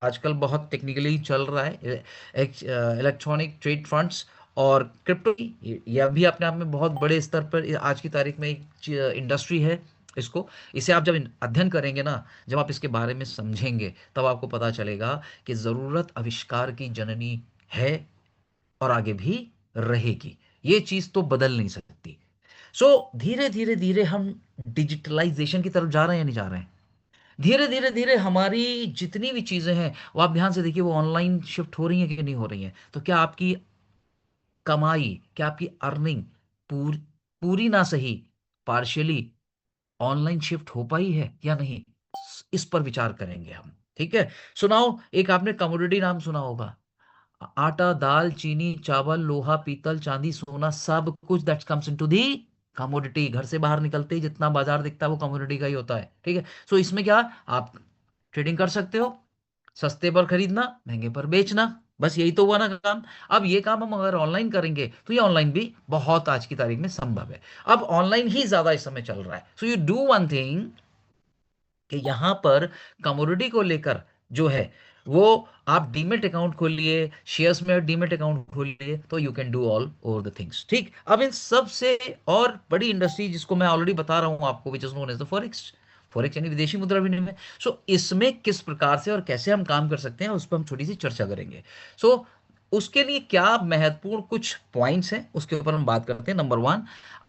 आजकल बहुत टेक्निकली चल रहा है, इलेक्ट्रॉनिक ट्रेड फंड्स और क्रिप्टो की, यह भी अपने आप में बहुत बड़े स्तर पर आज की तारीख में एक इंडस्ट्री है। इसको इसे आप जब अध्ययन करेंगे ना, जब आप इसके बारे में समझेंगे, तब आपको पता चलेगा कि ज़रूरत आविष्कार की जननी है और आगे भी रहेगी। ये चीज़ तो बदल नहीं सकती। सो धीरे धीरे धीरे हम डिजिटलाइजेशन की तरफ जा रहे हैं या नहीं जा रहे हैं? धीरे धीरे धीरे हमारी जितनी भी चीजें हैं वो आप ध्यान से देखिए, वो ऑनलाइन शिफ्ट हो रही हैं कि नहीं हो रही हैं। तो क्या आपकी कमाई, क्या आपकी अर्निंग पूरी ना सही, पार्शियली ऑनलाइन शिफ्ट हो पाई है या नहीं? इस पर विचार करेंगे हम। ठीक है, सुनाओ, एक आपने कमोडिटी नाम सुना होगा। आटा, दाल, चीनी, चावल, लोहा, पीतल, चांदी, सोना, सब कुछ that comes into the commodity. घर से बाहर निकलते ही जितना बाजार दिखता है वो कमोडिटी का ही होता है। ठीक है, सो इसमें क्या आप ट्रेडिंग कर सकते हो, सस्ते पर खरीदना, महंगे पर बेचना, बस यही तो हुआ ना काम। अब ये काम हम अगर ऑनलाइन करेंगे तो ये ऑनलाइन भी बहुत आज की तारीख में संभव है। अब ऑनलाइन ही ज्यादा इस समय चल रहा है। So you do one thing कि यहां पर कमोडिटी को लेकर जो है वो आप डीमेट अकाउंट खोलिए, शेयर्स में डीमेट अकाउंट खोलिए, तो you can do all over the things. ठीक, अब इन सब से और बड़ी इंडस्ट्री जिसको मैं ऑलरेडी बता रहा हूं आपको, which is known as the forex. Forex यानी विदेशी मुद्रा विनिमय। सो इसमें किस प्रकार से और कैसे हम काम कर सकते हैं उस पर हम थोड़ी सी चर्चा करेंगे। सो उसके लिए क्या महत्वपूर्ण कुछ पॉइंट्स हैं उसके ऊपर हम बात करते हैं। नंबर वन,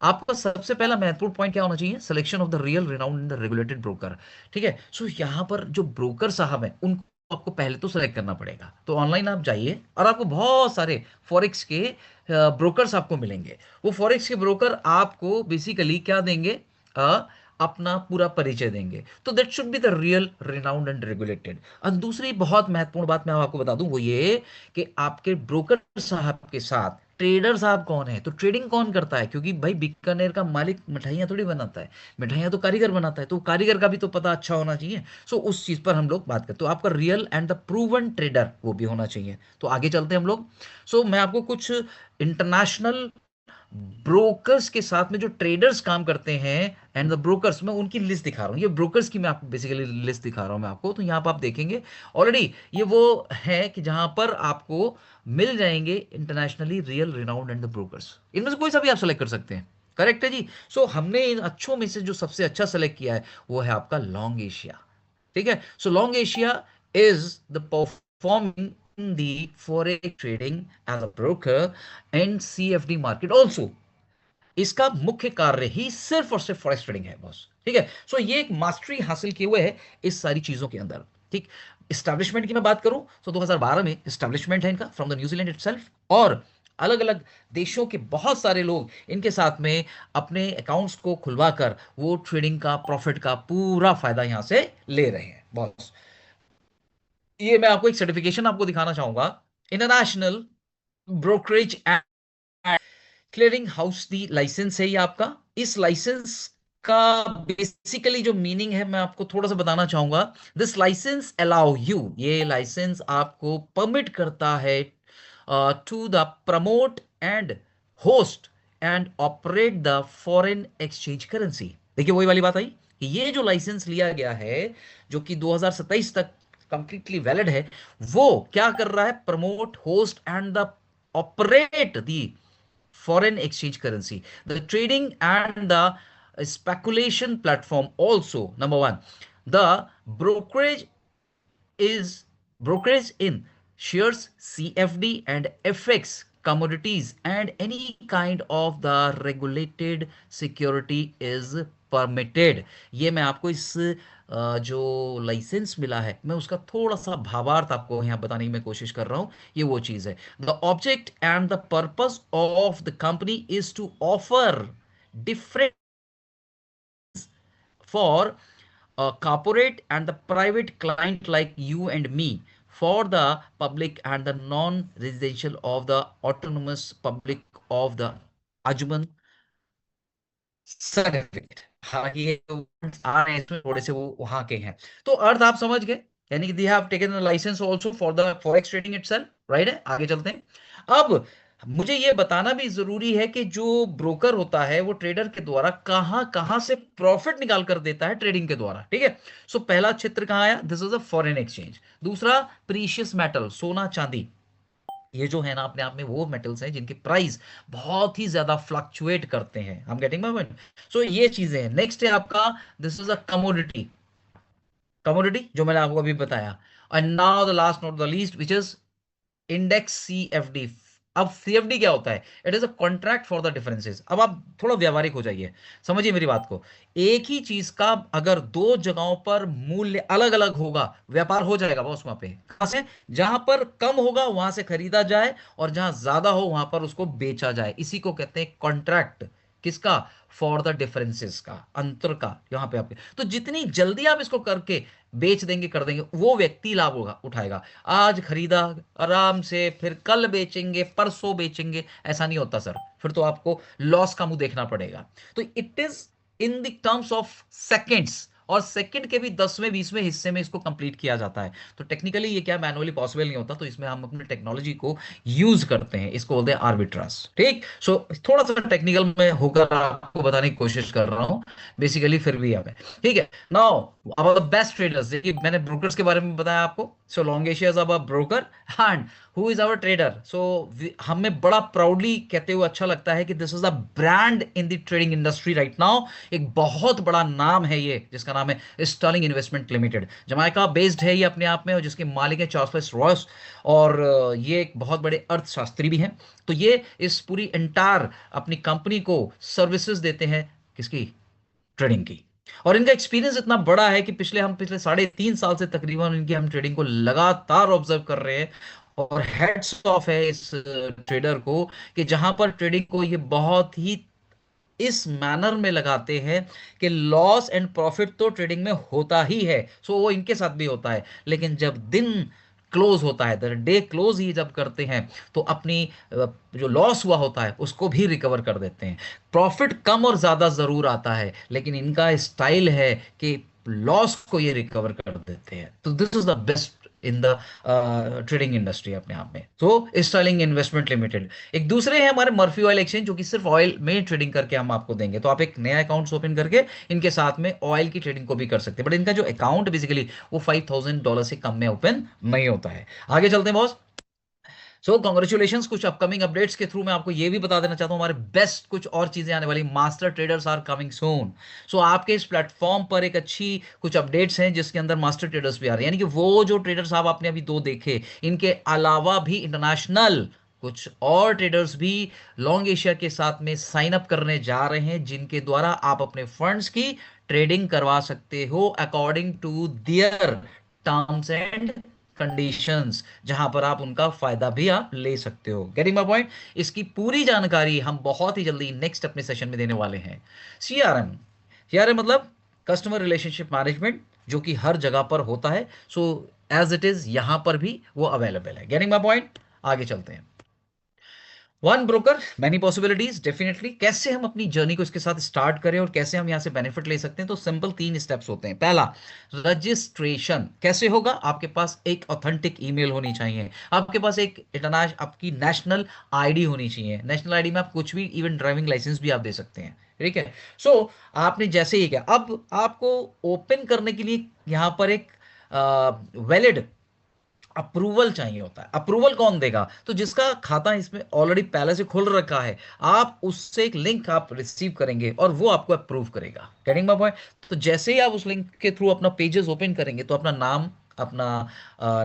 आपका सबसे पहला महत्वपूर्ण पॉइंट क्या होना चाहिए? Selection of the real renowned the regulated broker. ठीक है, सो यहाँ पर जो ब्रोकर साहब हैं उनको आपको पहले तो सेलेक्ट करना पड़ेगा। तो ऑनलाइन आप जाइए और आपको बहुत सारे फॉरेक्स के ब्रोकर्स आपको मिलेंगे। वो फॉरेक्स के ब्रोकर आपको बेसिकली क्या देंगे? अपना पूरा परिचय देंगे। तो that should be the real renowned and regulated. और दूसरी बहुत महत्वपूर्ण बात मैं आपको बता दूं, वो ये कि आपके ब्रोकर साहब के साथ ट्रेडर साहब कौन है, तो ट्रेडिंग कौन करता है, क्योंकि भाई बीकानेर का मालिक मिठाइयाँ थोड़ी बनाता है, मिठाइयाँ तो कारीगर बनाता है, तो कारीगर का भी तो पता अच्छा होना चाहिए। सो उस चीज पर हम लोग बात करते, तो आपका real and the proven trader वो भी होना चाहिए। तो आगे चलते हैं हम लोग। सो मैं आपको कुछ इंटरनेशनल ब्रोकर्स के साथ में जो ट्रेडर्स काम करते हैं एंड द ब्रोकर्स, मैं उनकी लिस्ट दिखा रहा हूँ। ये ब्रोकर्स की मैं आपको बेसिकली लिस्ट दिखा रहा हूँ मैं आपको। तो यहाँ पर आप देखेंगे ऑलरेडी ये वो है कि जहां पर आपको मिल जाएंगे internationally real renowned and the brokers. इनमें से कोई सा भी आप सेलेक्ट कर सकते हैं। करेक्ट है जी। सो हमने इन अच्छों में से जो सबसे अच्छा सेलेक्ट किया है वो है आपका लॉन्ग एशिया। ठीक है, सो Long Asia is the performing the forex trading as a broker and CFD market also। इसका मुख्य कार्य ही सिर्फ और सिर्फ फॉरेक्स ट्रेडिंग है बॉस। ठीक है, सो ये एक मास्टरी हासिल किए हुए है इस सारी चीजों के अंदर। ठीक, इस्टेब्लिशमेंट की मैं बात करूं तो 2012 में इस्टेब्लिशमेंट है इनका फ्रॉम द न्यूजीलैंड इटसेल्फ, और अलग अलग देशों के बहुत सारे लोग इनके साथ में अपने अकाउंट्स को खुलवा कर वो ट्रेडिंग का प्रॉफिट का पूरा फायदा यहां से ले रहे हैं बॉस। ये मैं आपको एक सर्टिफिकेशन आपको दिखाना चाहूंगा, इंटरनेशनल ब्रोकरेज क्लियरिंग हाउस दी लाइसेंस है ये आपका। इस लाइसेंस का बेसिकली जो मीनिंग है मैं आपको थोड़ा सा बताना चाहूंगा। दिस लाइसेंस अलाउ यू, ये लाइसेंस आपको परमिट करता है to the promote and host and operate the foreign exchange currency. देखिए वही वाली बात आई कि ये जो लाइसेंस लिया गया है जो कि 2027 तक कंप्लीटली वैलिड है, वो क्या कर रहा है? Promote, host and the operate the foreign exchange currency, the trading and the speculation platform also. Number one, the brokerage is brokerage in shares, CFD and FX commodities and any kind of the regulated security is permitted। ये मैं आपको इस जो licence मिला है मैं उसका थोड़ा सा भावार्थ आपको यहाँ बताने की मैं कोशिश कर रहा हूँ। ये वो चीज है, the object and the purpose of the company is to offer different for a corporate and the private client like you and me, for the public and the non-residential of the autonomous public of the Ajman certificate. हालांकि ये जो words आ रहे हैं इसमें थोड़े से वो वहां के हैं। तो अर्थ आप समझ गए, यानी कि they have taken licence also for the forex trading itself, right है। आगे चलते हैं। अब मुझे ये बताना भी जरूरी है कि जो ब्रोकर होता है वो ट्रेडर के द्वारा कहां कहां से प्रॉफिट निकाल कर देता है ट्रेडिंग के द्वारा, ठीक है। सो पहला क्षेत्र कहां आया, this is a foreign exchange. दूसरा प्रीशियस मेटल, सोना चांदी। ये जो है ना अपने आप में वो मेटल्स हैं जिनके प्राइस बहुत ही ज्यादा फ्लक्चुएट करते हैं, हम गेटिंग माय पॉइंट। सो ये चीजें हैं। नेक्स्ट है आपका, this is a commodity, commodity जो मैंने आपको अभी बताया। And now the last not the least which is index CFD. अब सीएफडी क्या होता है, it is a contract for the differences. अब आप थोड़ा व्यावहारिक हो जाइए, समझिए मेरी बात को। एक ही चीज का अगर दो जगहों पर मूल्य अलग अलग होगा, व्यापार हो जाएगा बॉस वहां पे। कहां से, जहां पर कम होगा वहां से खरीदा जाए, और जहां ज्यादा हो वहां पर उसको बेचा जाए। इसी को कहते हैं कॉन्ट्रैक्ट। किसका, फॉर द डिफरेंसेस का, अंतर का। यहां पे आपके तो जितनी जल्दी आप इसको करके बेच देंगे, कर देंगे, वो व्यक्ति लाभ होगा उठाएगा। आज खरीदा आराम से, फिर कल बेचेंगे, परसों बेचेंगे, ऐसा नहीं होता सर। फिर तो आपको लॉस का मुंह देखना पड़ेगा। तो it is in the terms of seconds, और सेकंड के भी 10वें 20वें हिस्से में इसको कंप्लीट किया जाता है। तो टेक्निकली ये क्या मैनुअली पॉसिबल नहीं होता, तो इसमें हम अपने टेक्नोलॉजी को यूज करते हैं, इसको बोलते हैं आर्बिट्राज, ठीक। सो थोड़ा सा टेक्निकल में होकर आपको बताने की कोशिश कर रहा हूं, बेसिकली फिर भी हमें, ठीक है। नाउ अब द बेस्ट ट्रेडर्स, देखिए मैंने ब्रोकर्स के बारे में बताया आपको। So Long Asia is a broker and who is our trader. So हमें बड़ा प्राउडली कहते हुए अच्छा लगता है कि this is a brand in the trading industry right now. एक बहुत बड़ा नाम है ये, जिसका नाम है Sterling Investment Limited. Jamaica based है ये अपने आप में, और जिसके मालिक है चार्ल्स रॉस। और ये एक बहुत बड़े अर्थशास्त्री भी हैं। तो ये इस पूरी एंटायर अपनी कंपनी को सर्विसेज देते हैं, किसकी, ट्रेडिंग की। और इनका एक्सपीरियंस इतना बड़ा है कि पिछले 3.5 साल से तकरीबन इनकी हम ट्रेडिंग को लगातार ऑब्जर्व कर रहे हैं। और हेड्स ऑफ है इस ट्रेडर को, कि जहां पर ट्रेडिंग को ये बहुत ही इस मैनर में लगाते हैं कि लॉस एंड प्रॉफिट तो ट्रेडिंग में होता ही है। सो वो इनके साथ भी होता है, लेकिन जब दिन क्लोज होता है, द डे क्लोज ही जब करते हैं, तो अपनी जो लॉस हुआ होता है उसको भी रिकवर कर देते हैं। प्रॉफिट कम और ज्यादा जरूर आता है, लेकिन इनका स्टाइल है कि लॉस को ये रिकवर कर देते हैं। तो this is the best in the trading industry अपने आप में। तो स्टर्लिंग इन्वेस्टमेंट लिमिटेड। एक दूसरे हैं हमारे मर्फी ऑयल एक्सचेंज, जो कि सिर्फ ऑयल में ट्रेडिंग करके हम आपको देंगे। तो आप एक नया अकाउंट ओपन करके इनके साथ में ऑयल की ट्रेडिंग को भी कर सकते हैं, बट इनका जो अकाउंट बेसिकली वो $5,000 से कम में ओपन नहीं होता है। आगे चलते हैं बॉस। So congratulation. कुछ अपकमिंग अपडेट्स के थ्रू मैं आपको ये भी बता देना चाहता हूँ, हमारे बेस्ट कुछ और चीजें आने वाली। Master traders are coming soon. So आपके इस प्लेटफॉर्म पर एक अच्छी कुछ अपडेट्स हैं, जिसके अंदर मास्टर ट्रेडर्स भी आ रहे हैं। यानी कि वो जो ट्रेडर्स आप आपने अभी दो देखे, इनके अलावा भी इंटरनेशनल कुछ और ट्रेडर्स भी लॉन्ग एशिया के साथ में साइन अप करने जा रहे हैं, जिनके द्वारा आप अपने फंड्स की ट्रेडिंग करवा सकते हो according to their terms and conditions, जहां पर आप उनका फायदा भी आप ले सकते हो। Getting my point. इसकी पूरी जानकारी हम बहुत ही जल्दी नेक्स्ट अपने सेशन में देने वाले हैं। सीआरएम, सीआरएम मतलब कस्टमर रिलेशनशिप मैनेजमेंट, जो कि हर जगह पर होता है। सो एज इट इज यहां पर भी वो अवेलेबल है। Getting my point. आगे चलते हैं। One broker many possibilities, definitely कैसे हम अपनी जर्नी को इसके साथ स्टार्ट करें और कैसे हम यहां से बेनिफिट ले सकते हैं। तो सिंपल 3 स्टेप्स होते हैं। पहला, रजिस्ट्रेशन कैसे होगा। आपके पास एक ऑथेंटिक ईमेल होनी चाहिए, आपके पास एक इंटरनेशनल आपकी नेशनल आईडी होनी चाहिए। नेशनल आईडी में आप कुछ भी, इवन ड्राइविंग लाइसेंस भी आप दे सकते हैं, ठीक है। सो आपने जैसे ही किया, अब आपको ओपन करने के लिए यहां पर एक वैलिड अप्रूवल चाहिए होता है। अप्रूवल कौन देगा, तो जिसका खाता इसमें ऑलरेडी पहले से खुल रखा है, आप उससे एक लिंक आप रिसीव करेंगे और वो आपको अप्रूव करेगा। Getting my point. तो जैसे ही आप उस लिंक के थ्रू अपना पेजेस ओपन करेंगे, तो अपना नाम, अपना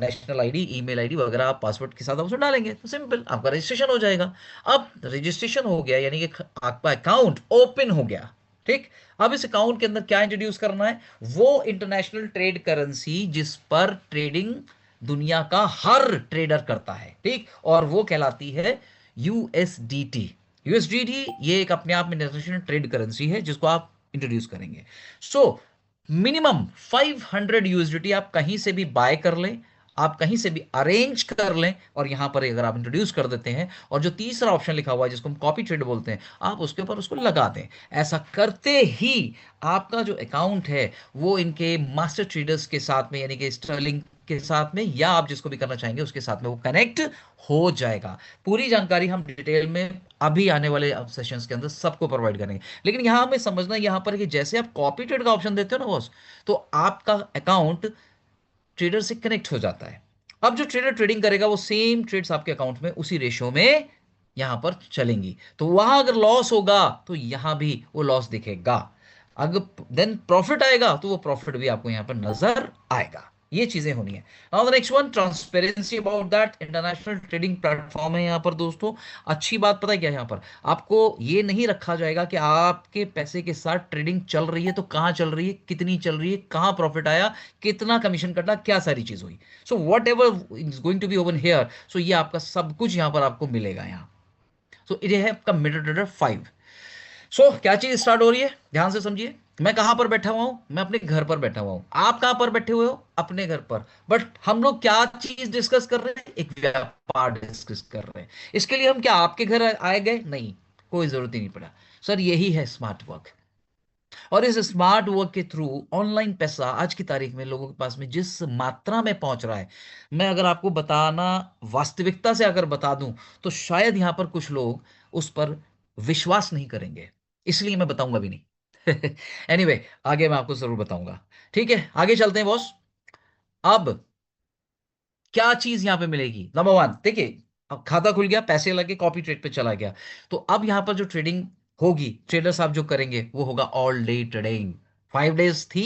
नेशनल आईडी, ईमेल आईडी वगैरह आप पासवर्ड के साथ आप उसमें डालेंगे, तो सिंपल आपका रजिस्ट्रेशन हो जाएगा। अब रजिस्ट्रेशन हो गया, यानी कि आपका अकाउंट ओपन हो गया, ठीक। अब इस अकाउंट के अंदर क्या इंट्रोड्यूस करना है, वो इंटरनेशनल ट्रेड करेंसी जिस पर ट्रेडिंग दुनिया का हर ट्रेडर करता है, ठीक। और वो कहलाती है यूएसडीटी। यूएसडीटी ये एक अपने आप में इंटरनेशनल ट्रेड करेंसी है, जिसको आप इंट्रोड्यूस करेंगे। सो मिनिमम 500 यूएसडीटी आप कहीं से भी बाय कर लें, आप कहीं से भी अरेंज कर लें, और यहां पर अगर आप इंट्रोड्यूस कर देते हैं, और जो तीसरा ऑप्शन लिखा हुआ है जिसको हम कॉपी ट्रेड बोलते हैं, आप उसके ऊपर उसको लगा दें। ऐसा करते ही आपका जो अकाउंट है वो इनके मास्टर ट्रेडर्स के साथ में, यानी कि स्टर्लिंग के साथ में या आप जिसको भी करना चाहेंगे उसके साथ में वो कनेक्ट हो जाएगा। पूरी जानकारी हम डिटेल में अभी आने वाले सेशंस के अंदर सबको प्रोवाइड करेंगे। लेकिन यहां हमें समझना यहां पर कि जैसे आप कॉपी ट्रेड का ऑप्शन देते हो ना बॉस, तो आपका अकाउंट ट्रेडर से कनेक्ट हो जाता है। अब जो ट्रेडर ट्रेडिंग करेगा वो सेम ट्रेड्स आपके अकाउंट में उसी रेशियो में यहां पर चलेंगी। तो वहां अगर लॉस होगा तो यहां भी वो लॉस दिखेगा, अगर देन प्रॉफिट आएगा तो वो प्रॉफिट भी आपको यहां पर नजर आएगा। ये चीजें होनी है। Now the next one, transparency about that. International trading platform है यहाँ पर दोस्तों। अच्छी बात पता है क्या है, यहाँ पर आपको ये नहीं रखा जाएगा कि आपके पैसे के साथ ट्रेडिंग चल रही है तो कहाँ चल रही है, कितनी चल रही है, कहाँ प्रॉफिट आया, कितना कमीशन कटा, क्या सारी चीज हुई। So whatever is going to be own here, so ये आपका सब कुछ यहाँ पर आपको मिलेगा यहाँ। सो ये है आपका मेटा ट्रेडर 5। सो क्या चीज स्टार्ट हो रही है, ध्यान से समझिए। मैं कहां पर बैठा हुआ हूं, मैं अपने घर पर बैठा हुआ हूं। आप कहां पर बैठे हुए हो, अपने घर पर। बट हम लोग क्या चीज डिस्कस कर रहे हैं, एक व्यापार डिस्कस कर रहे हैं। इसके लिए हम क्या आपके घर आए गए, नहीं, कोई जरूरत ही नहीं पड़ा। सर यही है स्मार्ट वर्क। और इस स्मार्ट वर्क के थ्रू ऑनलाइन पैसा आज की तारीख में लोगों के पास में जिस मात्रा में पहुंच रहा है, मैं अगर आपको बताना, वास्तविकता से अगर बता दूं, तो शायद यहां पर कुछ लोग उस पर विश्वास नहीं करेंगे, इसलिए मैं बताऊंगा भी नहीं। एनीवे आगे मैं आपको जरूर बताऊंगा। ठीक है, आगे चलते हैं बॉस। अब क्या चीज यहां पे मिलेगी, नंबर वन देखिए, अब खाता खुल गया, पैसे लगे, कॉपी ट्रेड पे चला गया। तो अब यहां पर जो ट्रेडिंग होगी, ट्रेडर साहब जो करेंगे वो होगा ऑल डे ट्रेडिंग। 5 डेज थी,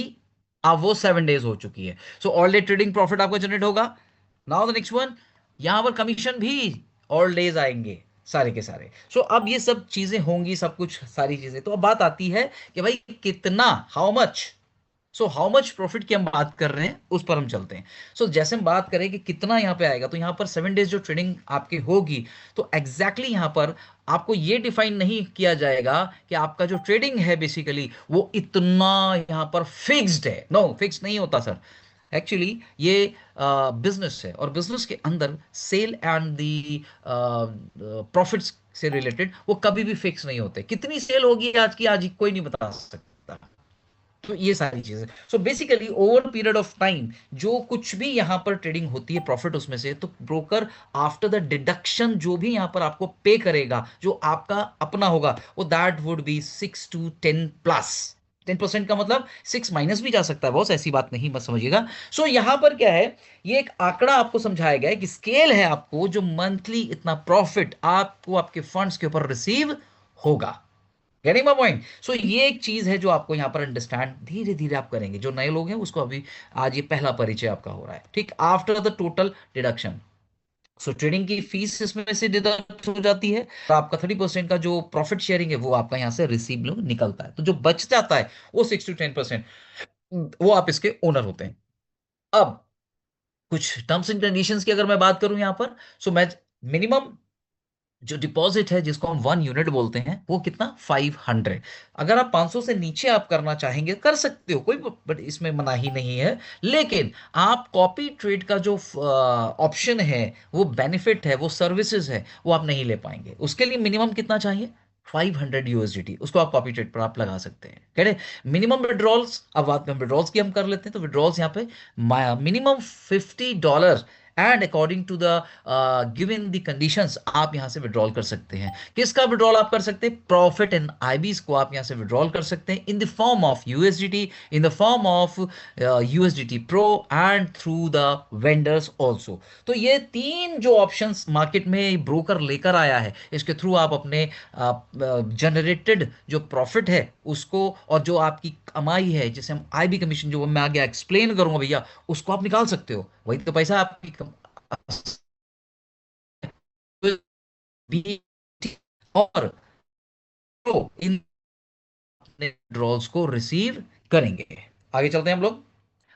अब वो 7 डेज हो चुकी है। So all day trading profit आपका जनरेट होगा। नाउ द नेक्स्ट वन, यहां पर कमीशन भी ऑल डेज आएंगे सारे के सारे। सो अब ये सब चीजें होंगी, सब कुछ सारी चीजें। तो अब बात आती है कि भाई कितना, how much. So how much profit की हम बात कर रहे हैं, उस पर हम चलते हैं। सो जैसे हम बात करें कि कितना यहां पे आएगा, तो यहां पर 7 डेज जो ट्रेडिंग आपकी होगी, तो एग्जैक्टली यहां पर आपको ये डिफाइन नहीं किया जाएगा कि आपका जो ट्रेडिंग है बेसिकली वो इतना यहां पर फिक्स्ड है। नो, फिक्स नहीं होता सर। एक्चुअली ये बिजनेस है, और बिजनेस के अंदर सेल एंड दी प्रॉफिट्स से रिलेटेड वो कभी भी फिक्स नहीं होते। कितनी सेल होगी आज की, आज ही कोई नहीं बता सकता। तो ये सारी चीजें, so basically over period of time जो कुछ भी यहां पर ट्रेडिंग होती है प्रॉफिट उसमें से, तो ब्रोकर आफ्टर द डिडक्शन जो भी यहां पर आपको पे करेगा, जो आपका अपना होगा, वो that would be 6 to 10 plus. 10% का मतलब 6 माइनस भी जा सकता है बॉस, ऐसी बात नहीं, मत समझिएगा। सो यहां पर क्या है, ये एक आंकड़ा आपको समझाया गया है कि स्केल है आपको, जो मंथली इतना प्रॉफिट आपको आपके फंड्स के ऊपर रिसीव होगा। Getting my point. सो ये एक चीज है जो आपको यहां पर अंडरस्टैंड धीरे धीरे आप करेंगे। जो नए लोग हैं उसको अभी आज ये पहला परिचय आपका हो रहा है। ठीक, after the total deduction, so trading की फीस इसमें से डिडक्ट हो जाती है, तो आपका 30% का जो प्रॉफिट शेयरिंग है वो आपका यहां से रिसीव निकलता है। तो जो बच जाता है वो 6 to 10%, वो आप इसके ओनर होते हैं। अब कुछ टर्म्स एंड कंडीशंस की अगर मैं बात करूं यहां पर, सो मैं मिनिमम जो डिपॉजिट है जिसको हम 1 यूनिट बोलते हैं वो कितना, 500। अगर आप 500 से नीचे आप करना चाहेंगे कर सकते हो, कोई बट इसमें मनाही नहीं है। लेकिन आप कॉपी ट्रेड का जो ऑप्शन है, वो बेनिफिट है, वो सर्विसेज है, वो आप नहीं ले पाएंगे। उसके लिए मिनिमम कितना चाहिए, 500 USDT, उसको आप कॉपी ट्रेड पर आप लगा सकते हैं। कह रहे मिनिमम विड्रॉल्स, अब बात में विड्रॉल्स की हम कर लेते हैं। तो विड्रॉल्स यहाँ पे minimum $50, and according to the given the conditions आप यहां से विड्रॉल कर सकते हैं। किसका विड्रॉल आप कर सकते हैं, प्रॉफिट एंड आईबीज को आप यहां से विड्रॉल कर सकते हैं in the form of USDT, in the form of USDT pro, and through the vendors also. तो ये तीन जो ऑप्शंस मार्केट में ब्रोकर लेकर आया है, इसके थ्रू आप अपने जनरेटेड जो प्रॉफिट है उसको, और जो आपकी कमाई है जिसे हम आईबी कमीशन, जो मैं आगे एक्सप्लेन करूंगा भैया, उसको आप निकाल सकते हो। वही तो पैसा आपकी भी, और तो इन ड्रॉल्स को रिसीव करेंगे। आगे चलते हैं हम लोग।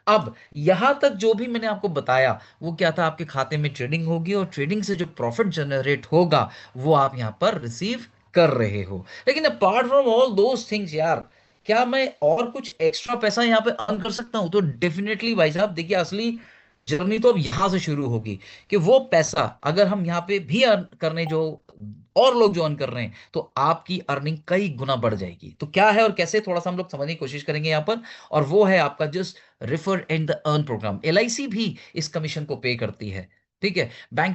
अब यहां तक जो भी मैंने आपको बताया वो क्या था, आपके खाते में ट्रेडिंग होगी, और ट्रेडिंग से जो प्रॉफिट जनरेट होगा वो आप यहां पर रिसीव कर रहे हो। लेकिन apart from all those things यार, क्या मैं और कुछ एक्स्ट्रा पैसा यहां पे अर्न कर सकता हूं, तो डेफिनेटली भाई साहब देखिए, असली जर्नी तो अब यहां से शुरू होगी कि वो पैसा अगर हम यहां पे भी अर्न करने जो और लोग जो अर्न कर रहे हैं, तो आपकी अर्निंग कई गुना बढ़ जाएगी। तो क्या है और कैसे, थोड़ा सा हम लोग समझने की कोशिश करेंगे यहाँ पर। और वो है आपका just refer and the earn programme. LIC भी इस कमीशन को पे करती है, ठीक है। बैंक